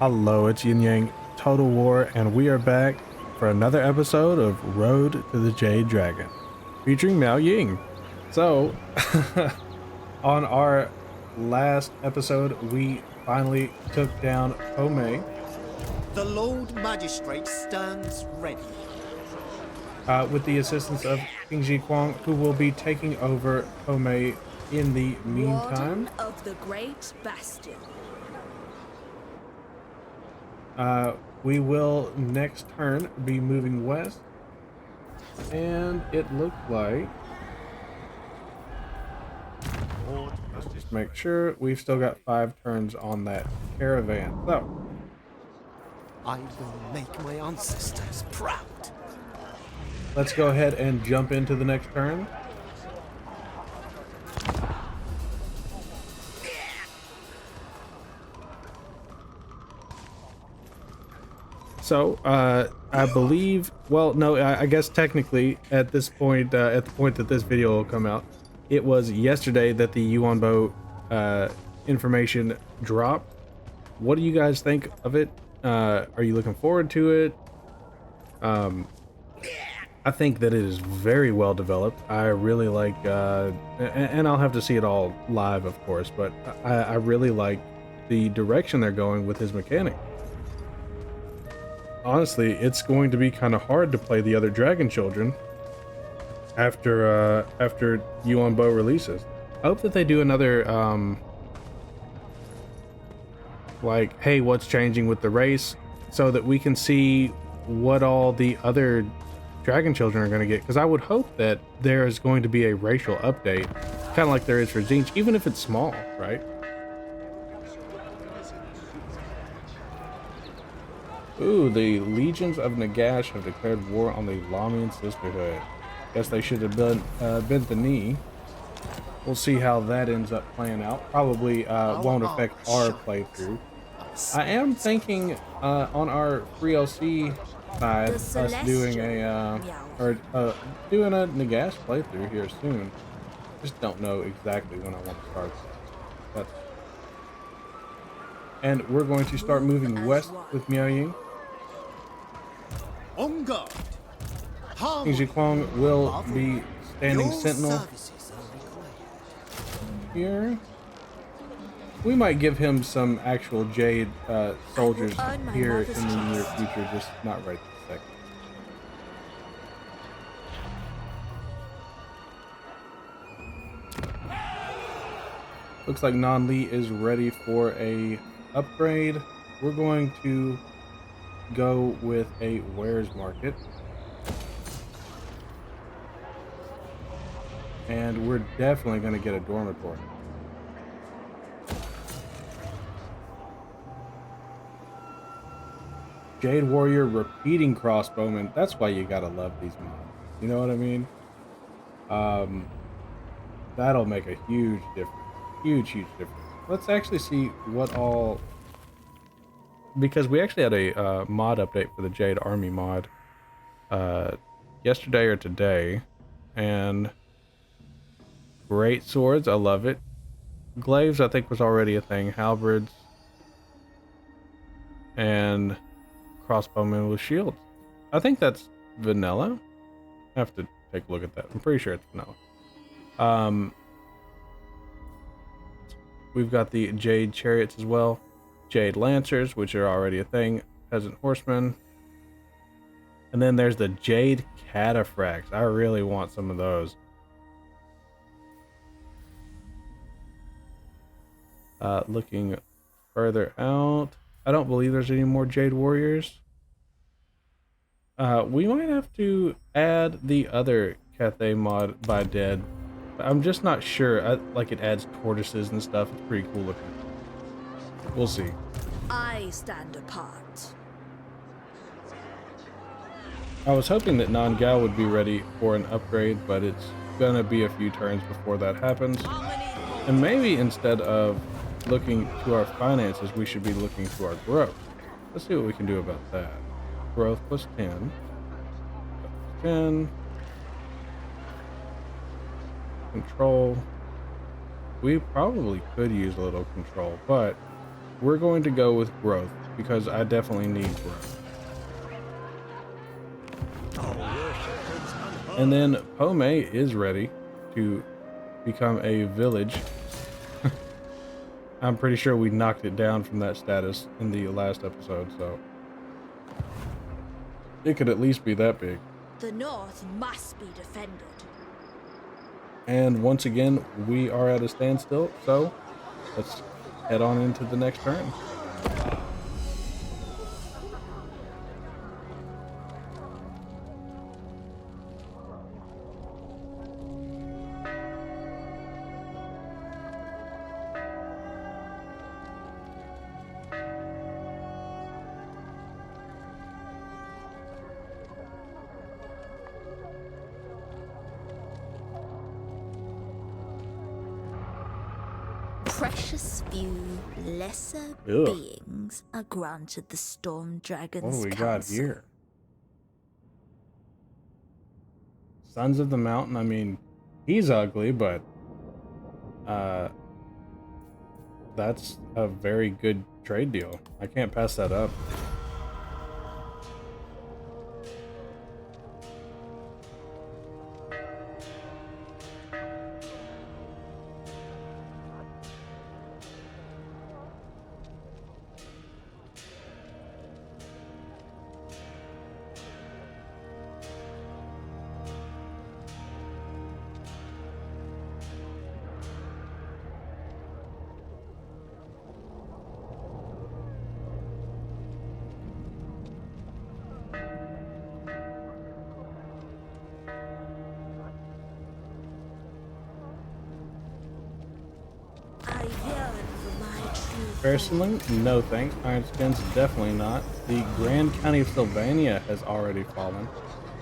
Hello, it's Yin Yang Total War, and we are back for another episode of Road to the Jade Dragon, featuring Miao Ying. So, on our last episode, we finally took down Homei The Lord Magistrate stands ready. with the assistance of King Ji Kwang, who will be taking over Homei in the meantime. Warden of the Great Bastion. We will next turn be moving west, and it looks like, let's just make sure we've still got 5 turns on that caravan. So I will make my ancestors proud. let's go ahead and jump into the next turn. So, I believe, well, no, I guess technically at this point, at the point that this video will come out, it was yesterday that the Yuanbo information dropped. What do you guys think of it? Are you looking forward to it? I think that it is very well developed. I really like, and I'll have to see it all live, of course, but I really like the direction they're going with his mechanic. Honestly, it's going to be kind of hard to play the other Dragon Children after Yuan Bo releases. I hope that they do another like, hey, what's changing with the race, so that we can see what all the other Dragon Children are going to get, because I would hope that there is going to be a racial update, kind of like there is for Zinch, even if it's small, right? Ooh, the legions of Nagash have declared war on the Lamian Sisterhood. Guess they should have bent the knee. We'll see how that ends up playing out. Probably won't affect our playthrough. I am thinking on our free LC side, us doing a doing a Nagash playthrough here soon. Just don't know exactly when I want to start. And we're going to start moving west with Miao Ying. On guard. King Ji Kwang will be standing sentinel here. We might give him some actual Jade soldiers here in the near future, just not right this second. Looks like Nan Li is ready for a upgrade. We're going to go with a wares market. And we're definitely going to get a dormitory. Jade Warrior repeating crossbowman. That's why you gotta love these mods. You know what I mean? That'll make a huge difference. Huge difference. Let's actually see what all, because we actually had a mod update for the Jade Army mod yesterday or today, and great swords, I love it. Glaives, I think, was already a thing. Halberds and crossbowmen with shields. I think that's vanilla. I have to take a look at that. I'm pretty sure it's vanilla. We've got the Jade chariots as well. Jade lancers, which are already a thing. Peasant horsemen. And then there's the Jade cataphracts. I really want some of those. Looking further out, I don't believe there's any more Jade warriors. We might have to add the other Cathay mod by Dead. I'm just not sure. Like, it adds tortoises and stuff. It's pretty cool looking. We'll see. I stand apart. I was hoping that Nan-Gao would be ready for an upgrade, but it's gonna be a few turns before that happens. And maybe instead of looking to our finances, we should be looking to our growth. Let's see what we can do about that. Growth plus 10. 10. Control. We probably could use a little control, but we're going to go with growth because I definitely need growth. And then Pome is ready to become a village. I'm pretty sure we knocked it down from that status in the last episode, so it could at least be that big. The north must be defended. And once again, we are at a standstill, so let's head on into the next turn. Precious few lesser Ugh. beings are granted the Storm Dragon's What do we got counsel. here? Sons of the Mountain. I mean, he's ugly, but that's a very good trade deal. I can't pass that up. I yearn for my true Personally, no thanks. Iron Skins, definitely not. The Grand County of Sylvania has already fallen.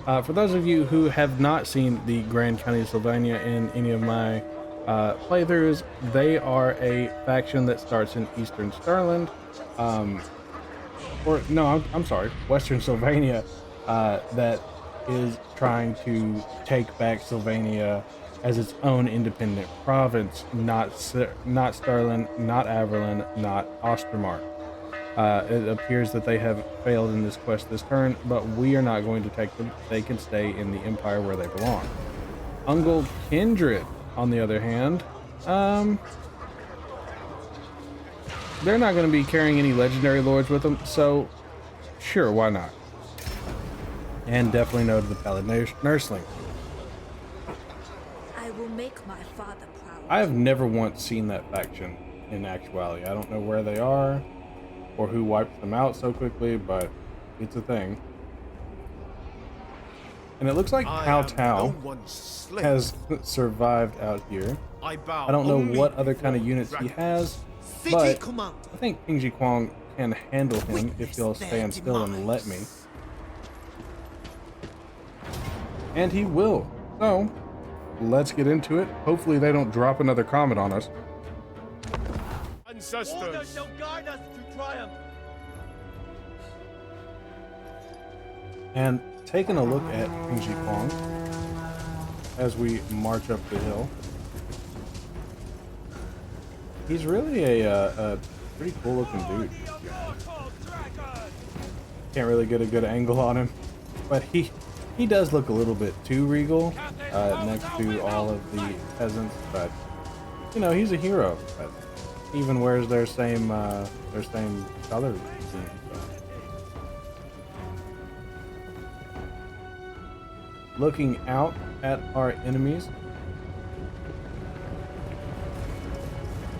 For those of you who have not seen the Grand County of Sylvania in any of my playthroughs, they are a faction that starts in Eastern Stirland. Or no, I'm sorry, Western Sylvania, that is trying to take back Sylvania as its own independent province, not Stirland, not Averlin, not Ostermark. It appears that they have failed in this quest this turn, but we are not going to take them. They can stay in the Empire where they belong. Ungol Kindred, on the other hand, they're not going to be carrying any legendary lords with them, so sure, why not? And definitely no to the Pallid Nursling. I will make my father proud. I have never once seen that faction in actuality. I don't know where they are or who wiped them out so quickly, but it's a thing. And it looks like Tao Tao has survived out here. I don't know what other kind of units he has, but I think Ping Ji Kwang can handle him if he'll stand still and let me. And he will. So, let's get into it. Hopefully they don't drop another comet on us. Ancestors shall guide us to triumph. And taking a look at Ping Ji Kwang as we march up the hill, he's really a pretty cool looking dude. Can't really get a good angle on him, but he does look a little bit too regal next to all of the peasants, but you know, he's a hero. But even wears their same color scheme. So. Looking out at our enemies.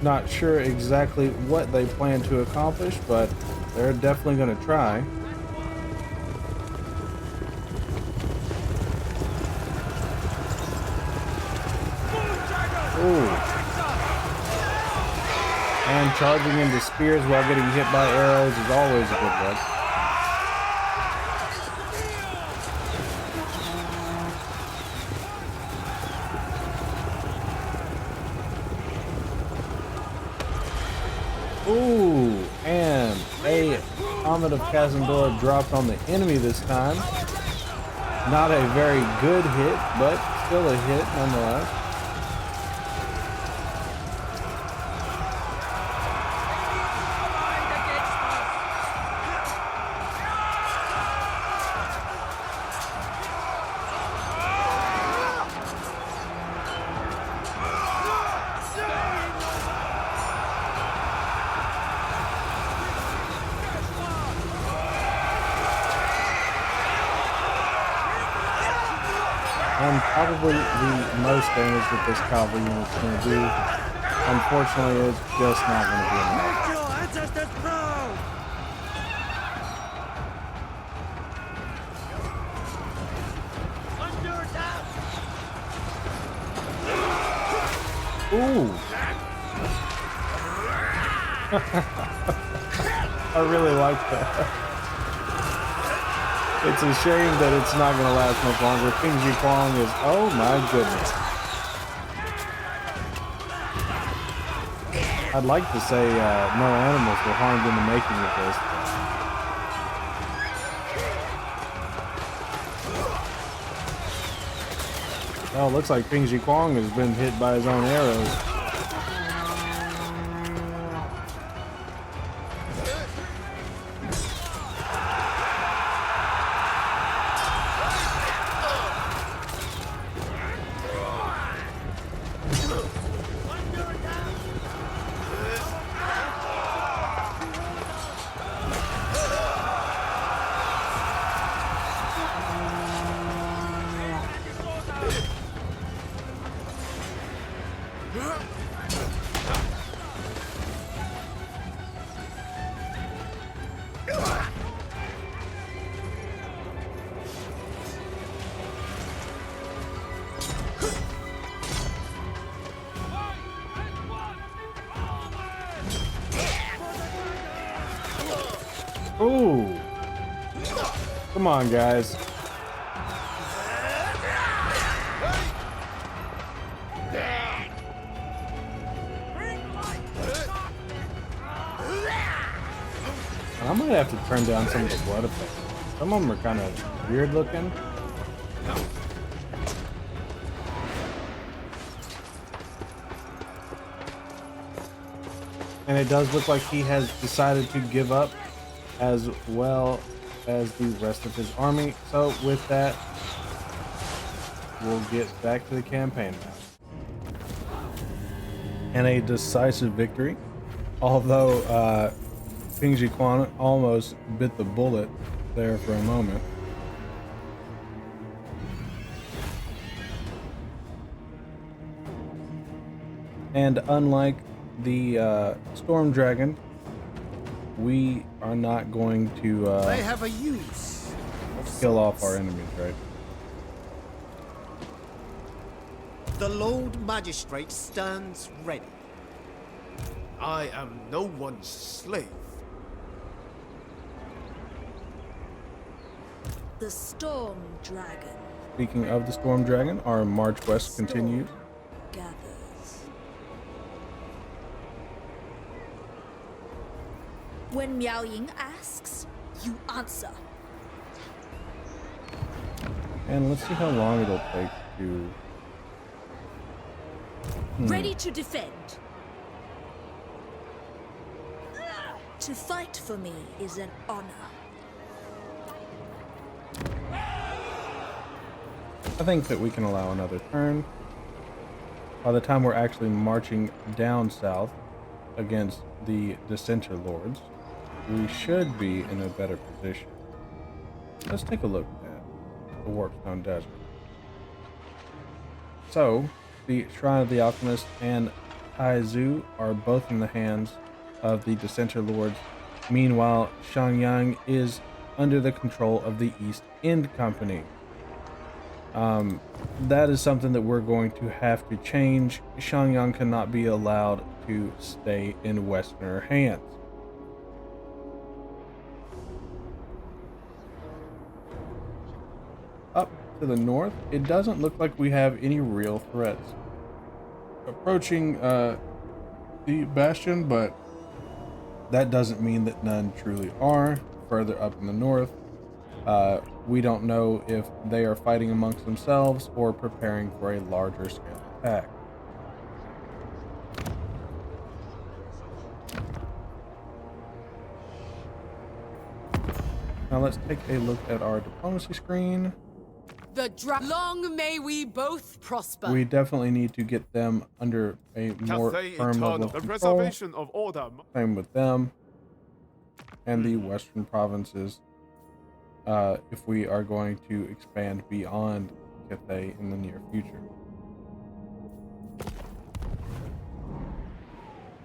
Not sure exactly what they plan to accomplish, but they're definitely going to try. Ooh. And charging into spears while getting hit by arrows is always a good look. Ooh, and a Comet of Kazandora dropped on the enemy this time. Not a very good hit, but still a hit nonetheless. and probably the most damage that this cavalry unit's going to do. Unfortunately, it's just not going to be enough. Your ancestors proud! Under attack! Ooh! I really like that. It's a shame that it's not going to last much longer. King Ji Kwang is, oh my goodness. I'd like to say no animals were harmed in the making of this. Well, it looks like Ping Ji Kwang has been hit by his own arrows. Ooh. Come on, guys. I might have to turn down some of the blood effects. Some of them are kind of weird looking. And it does look like he has decided to give up as well as the rest of his army. So with that, we'll get back to the campaign now. And a decisive victory. Although Ping Ji Quan almost bit the bullet there for a moment. And unlike the Storm Dragon, we are not going to They have a use of kill off swords. our enemies, right? The Lord Magistrate stands ready. I am no one's slave. The Storm Dragon Speaking of the Storm Dragon, our march west continues. gathers. When Miao Ying asks, you answer. And let's see how long it'll take to... Ready to defend. To fight for me is an honor. I think that we can allow another turn. By the time we're actually marching down south against the Dissenter Lords, we should be in a better position. Let's take a look at the Warpstone Desert. So, the Shrine of the Alchemist and Taizu are both in the hands of the Dissenter Lords. Meanwhile, Xiangyang is under the control of the East End Company. That is something that we're going to have to change. Xiangyang cannot be allowed to stay in Westerner hands. Up to the north, it doesn't look like we have any real threats approaching the Bastion, but that doesn't mean that none truly are. Further up in the north, we don't know if they are fighting amongst themselves or preparing for a larger scale attack. Now let's take a look at our diplomacy screen. Long may we both prosper. We definitely need to get them under a more Cathay firm level Eternal. of The control. preservation of order. Same with them and the western provinces. If we are going to expand beyond Cathay in the near future.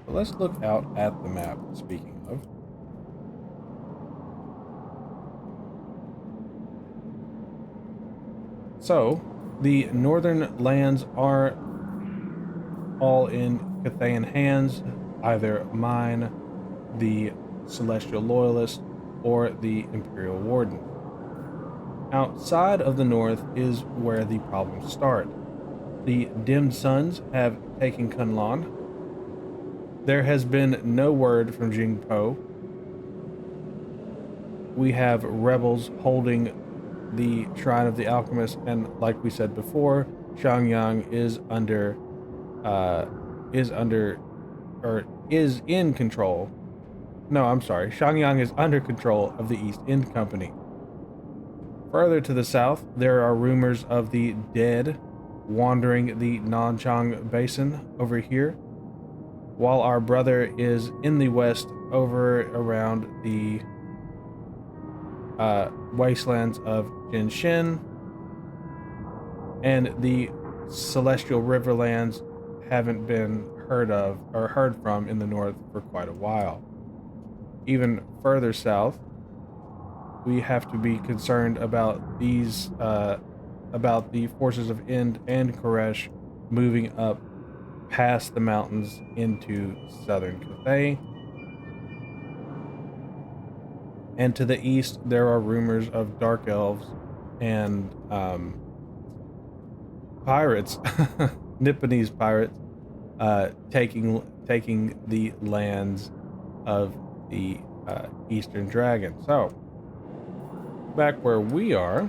But let's look out at the map, speaking of. So, the northern lands are all in Cathayan hands, either mine, the Celestial Loyalist, or the Imperial Warden. Outside of the north is where the problems start. The Dimmed Suns have taken Kunlun. There has been no word from Jingpo. We have rebels holding the Shrine of the Alchemist, and like we said before, Xiangyang is in control. No, I'm sorry. Xiangyang is under control of the East End Company. Further to the south, there are rumors of the dead wandering the Nanchang Basin over here, while our brother is in the west over around the wastelands of Jinshin, and the Celestial Riverlands haven't been heard of or heard from in the north for quite a while. Even further south, we have to be concerned about these about the forces of Ind and Koresh moving up past the mountains into southern Cathay. And to the east, there are rumors of dark elves and pirates, Nipponese pirates, taking the lands of the Eastern Dragon. So, back where we are,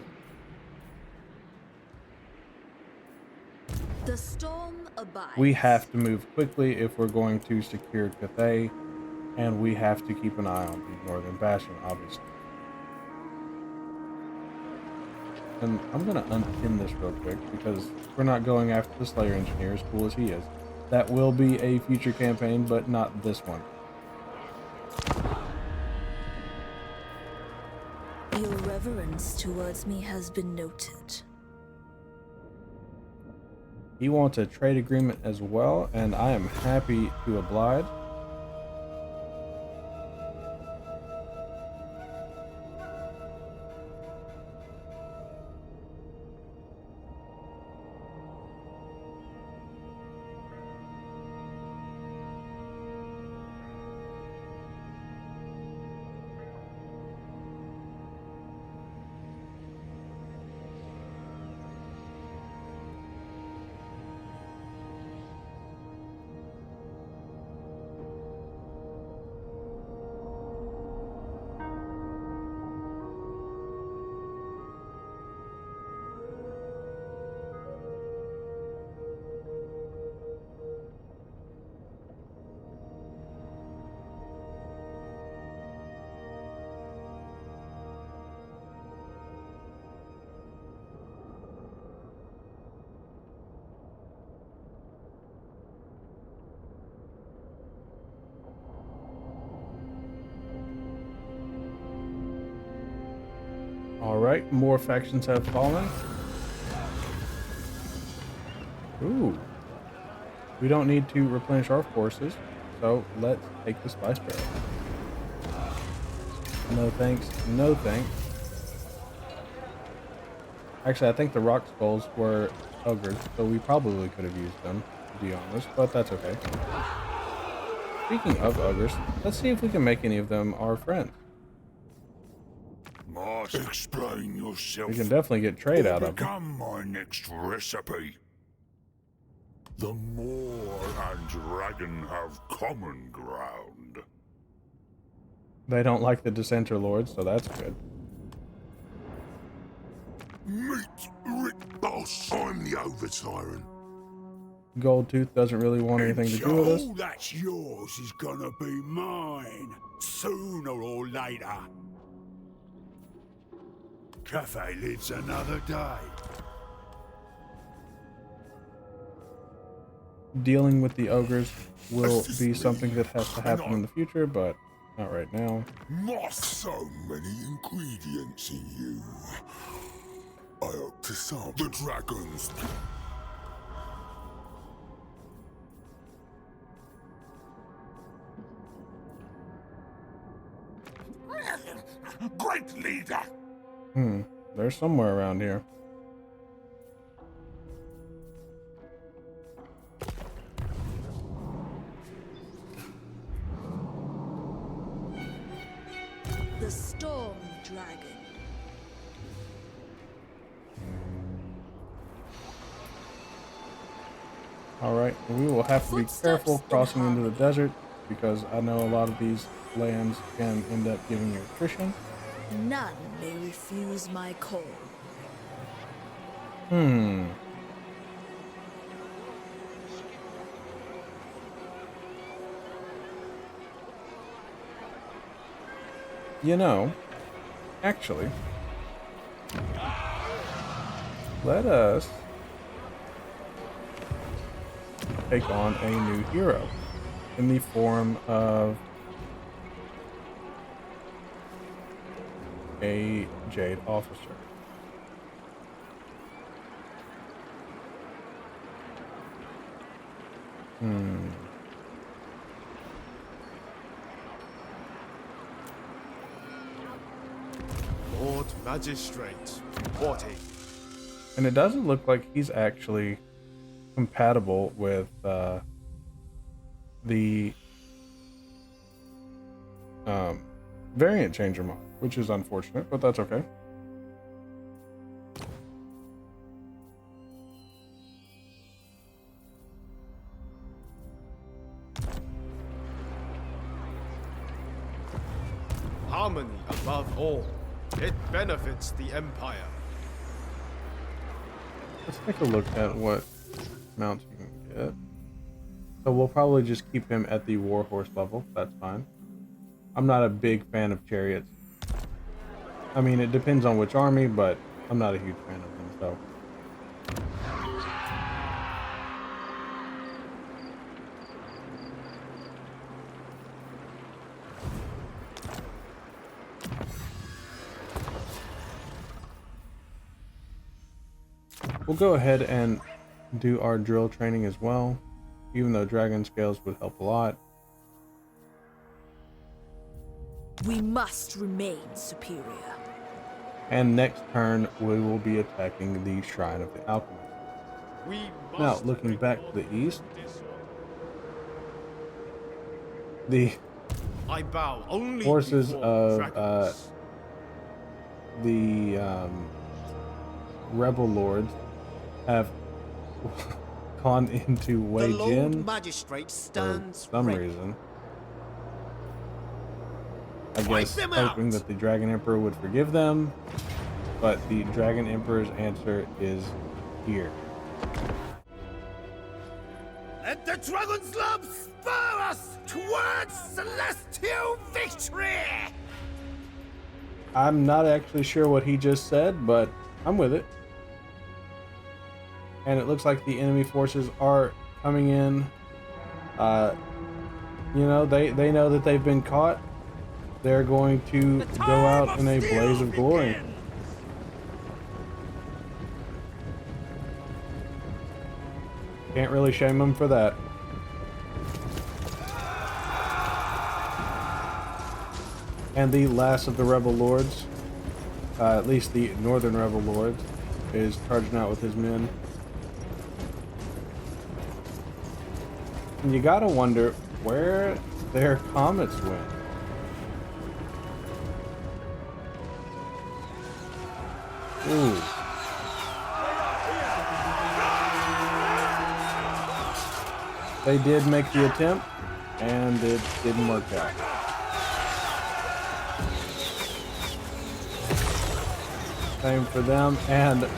The storm abides. we have to move quickly if we're going to secure Cathay, and we have to keep an eye on the Northern Bastion, obviously. And I'm going to unpin this real quick because we're not going after the Slayer Engineer, as cool as he is. That will be a future campaign, but not this one. Your reverence towards me has been noted. He wants a trade agreement as well, and I am happy to oblige. Alright, more factions have fallen. Ooh. We don't need to replenish our forces, so let's take the Spice Barrel. No thanks, no thanks. Actually, I think the Rock Skulls were ogres, so we probably could have used them, to be honest, but that's okay. Speaking of ogres, let's see if we can make any of them our friends. Explain yourself. We can definitely get trade out of them. Become my next recipe. The Moor and Dragon have common ground. They don't like the Dissenter Lords, so that's good. Meet Rick Boss. I'm the Over-Tyrant. Goldtooth doesn't really want anything to do with us. All that's yours is gonna be mine, sooner or later. Cafe lives another day. Dealing with the ogres will be something that has to happen in the future, but not right now. Not so many ingredients in you. I hope to solve the dragons. Great leader! They're somewhere around here. The storm dragon. Alright, we will have to be Footsteps careful in crossing into the harmony. desert because I know a lot of these lands can end up giving you attrition. None may refuse my call. You know, actually, let us take on a new hero in the form of a Jade officer. Lord Magistrate, reporting. And it doesn't look like he's actually compatible with the variant changer mod, which is unfortunate, but that's okay. Harmony above all. It benefits the Empire. Let's take a look at what mounts you can get. So we'll probably just keep him at the warhorse level. That's fine. I'm not a big fan of chariots. I mean, it depends on which army, but I'm not a huge fan of them, so. We'll go ahead and do our drill training as well, even though dragon scales would help a lot. We must remain superior. And next turn, we will be attacking the Shrine of the Alchemist. We Now, must looking back to the east, the I bow only forces before of dragons. the rebel lords have gone into Wei The Lord Jin Magistrate for stands some ready. reason. I Wipe guess them hoping out. that the Dragon Emperor would forgive them, but the Dragon Emperor's answer is here. Let the dragon's love spur us towards celestial victory! I'm not actually sure what he just said, but I'm with it. And it looks like the enemy forces are coming in. You know, they know that they've been caught. They're going to go out in a blaze of glory. Can't really shame them for that. And the last of the rebel lords, at least the northern rebel lords, is charging out with his men. And you gotta wonder where their comets went. Ooh. They did make the attempt, and it didn't work out. Same for them, and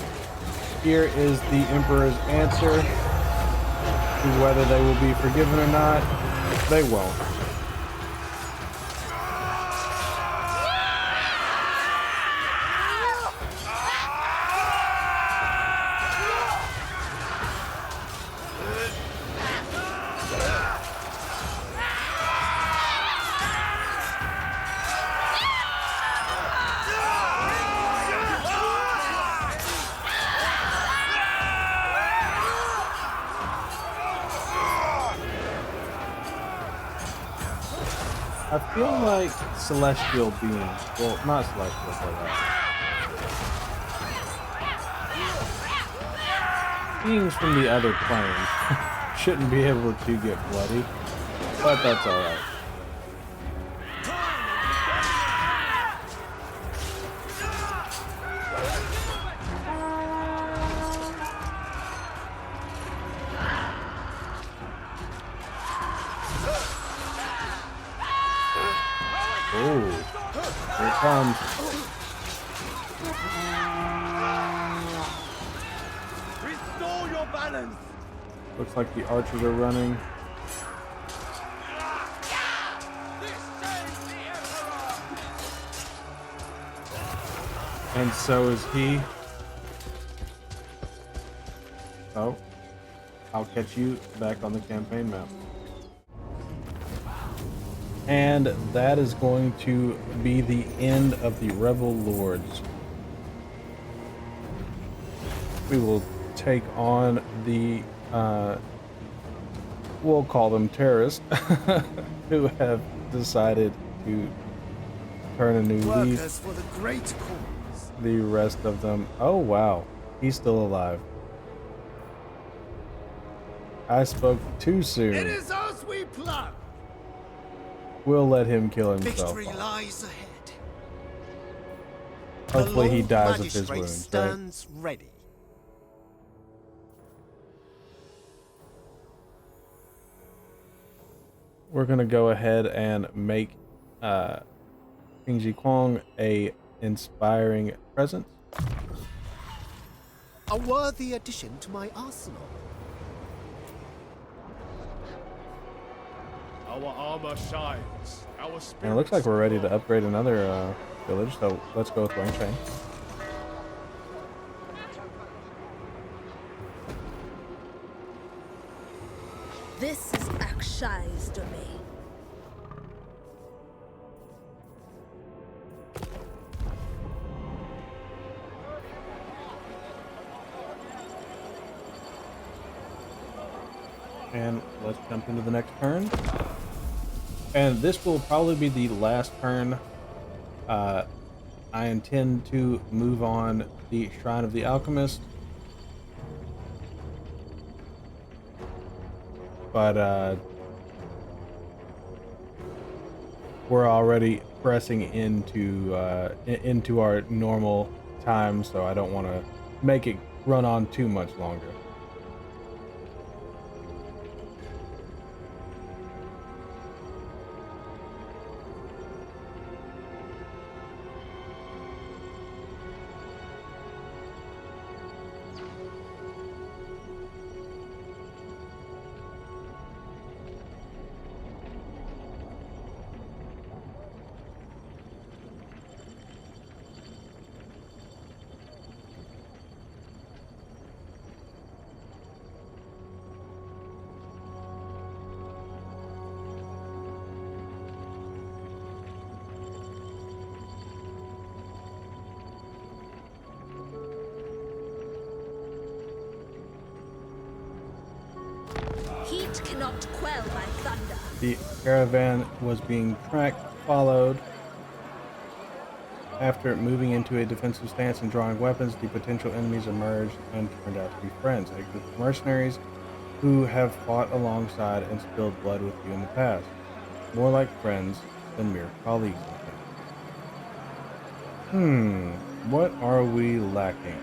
here is the Emperor's answer to whether they will be forgiven or not. They won't. I feel like celestial beings, well, not celestial, but beings from the other planes shouldn't be able to get bloody, but that's alright. Oh, here it comes. Restore your balance. Looks like the archers are running. And so is he. Oh, I'll catch you back on the campaign map. And that is going to be the end of the Rebel Lords. We will take on the, we'll call them terrorists, who have decided to turn a new leaf. Workers for the great cause. The rest of them, oh wow, he's still alive. I spoke too soon. It is as we plan. We'll let him kill himself. Victory lies ahead. Hopefully he The dies Lord of his Magistrate wounds, right? stands ready. We're gonna go ahead and make King Ji Kwong a inspiring presence. A worthy addition to my arsenal. Our armor shines. Our spirit. And it looks like we're ready to upgrade another village, so let's go with Wang Cheng. This is Akshai's domain. And let's jump into the next turn. And this will probably be the last turn. I intend to move on the Shrine of the Alchemist. But we're already pressing into our normal time, so I don't want to make it run on too much longer. Heat cannot quell my thunder. The caravan was being tracked, followed. After moving into a defensive stance and drawing weapons, the potential enemies emerged and turned out to be friends, a group of mercenaries who have fought alongside and spilled blood with you in the past. More like friends than mere colleagues. What are we lacking?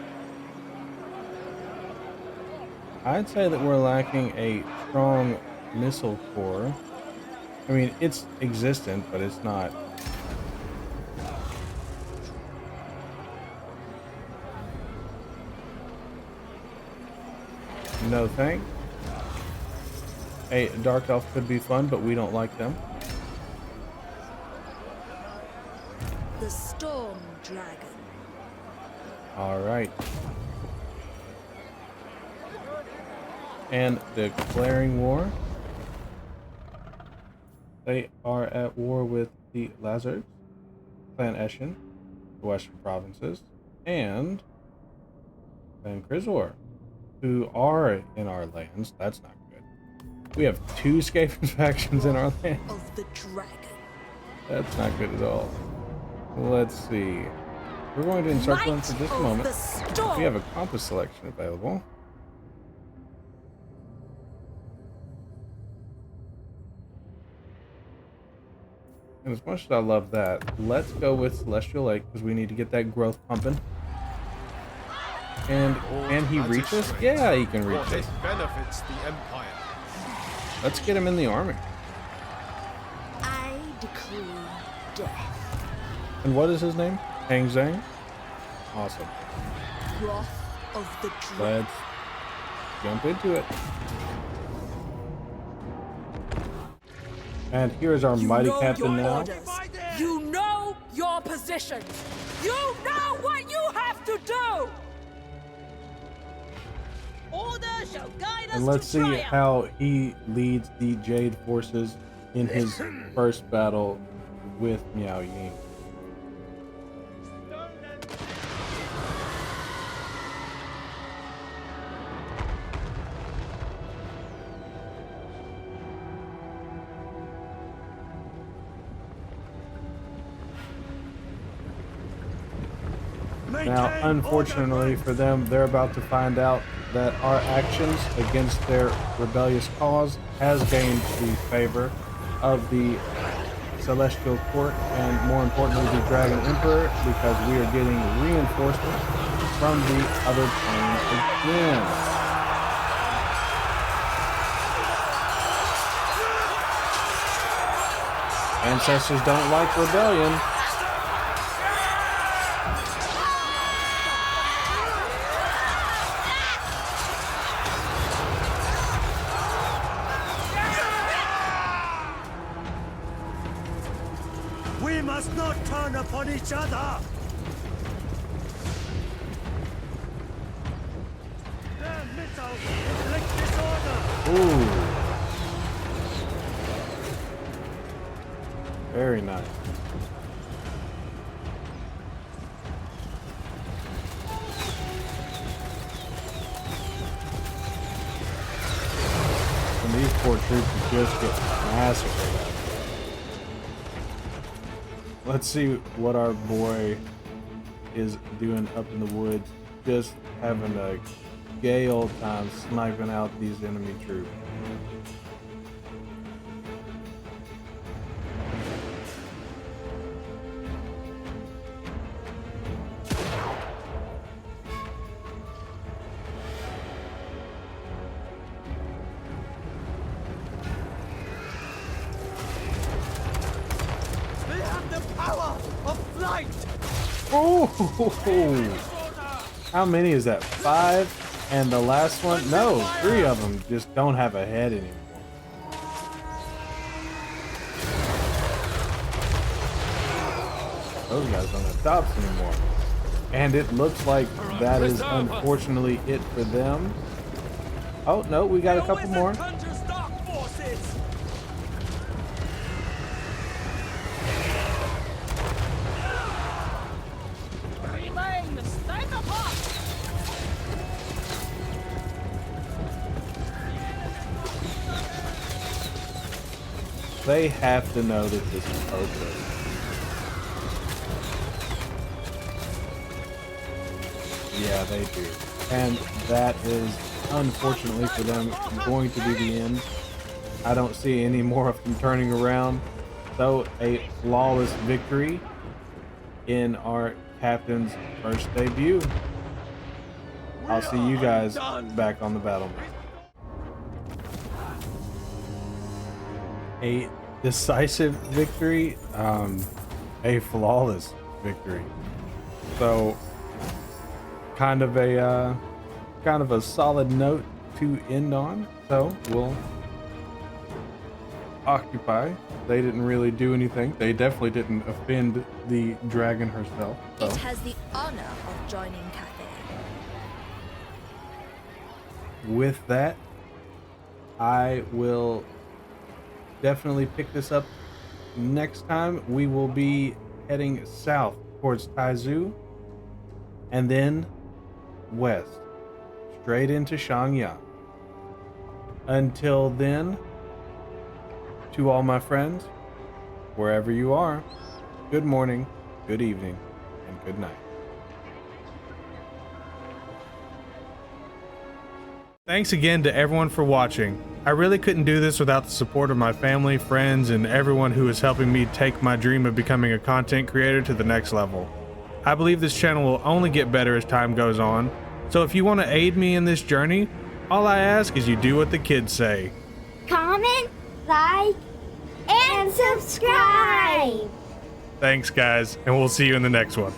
I'd say that we're lacking a strong missile core. I mean, it's existent, but it's not. No thanks. A dark elf could be fun, but we don't like them. The storm dragon. All right. And the Declaring War. They are at war with the Lazards, Clan Eshin, the Western Provinces, and Clan Krizor, who are in our lands. That's not good. We have two Skaven factions in our land. Of the dragon. That's not good at all. Let's see. We're going to encircle him for just a Might moment. of the storm. We have a compass selection available. And as much as I love that, let's go with Celestial Lake because we need to get that growth pumping. And can he reach us? Yeah, he can reach For us. it benefits the Empire. Let's get him in the army. I decree death. And what is his name? Hang Zhang? Awesome. Wrath of the dragon. Let's jump into it. And here's our mighty know captain your now. orders. You know your position. You know what you have to do. Order shall guide us And let's to see triumph. how he leads the Jade forces in his first battle with Miao Ying. Now, unfortunately for them, they're about to find out that our actions against their rebellious cause has gained the favor of the Celestial Court and, more importantly, the Dragon Emperor, because we are getting reinforcements from the other planes again. Ancestors don't like rebellion. We must not turn upon each other! Their missiles inflict disorder! Ooh. Very nice. And these poor troops just get massacred out there. Let's see what our boy is doing up in the woods, just having a gay old time sniping out these enemy troops. They have the power of flight! Oh! How many is that? 5? And the last one? No, 3 of them just don't have a head anymore. Those guys don't have tops anymore. And it looks like that is unfortunately it for them. Oh, no, we got a couple more. Conjures dark forces! Remain, stand apart. They have to know that this is hopeless. Yeah, they do. And that is, unfortunately for them, going to be the end. I don't see any more of them turning around. So, a flawless victory in our captain's first debut. I'll see you guys back on the battlefield. A decisive victory, a flawless victory. So, kind of a solid note to end on. So we'll occupy. They didn't really do anything. They definitely didn't offend the dragon herself. So. It has the honor of joining Cathay. With that, I will definitely pick this up next time. We will be heading south towards Taizu and then west straight into Shangyang. Until then, to all my friends, wherever you are, good morning, good evening, and good night. Thanks again to everyone for watching. I really couldn't do this without the support of my family, friends, and everyone who is helping me take my dream of becoming a content creator to the next level. I believe this channel will only get better as time goes on, so if you want to aid me in this journey, all I ask is you do what the kids say. Comment, like, and subscribe! Thanks guys, and we'll see you in the next one.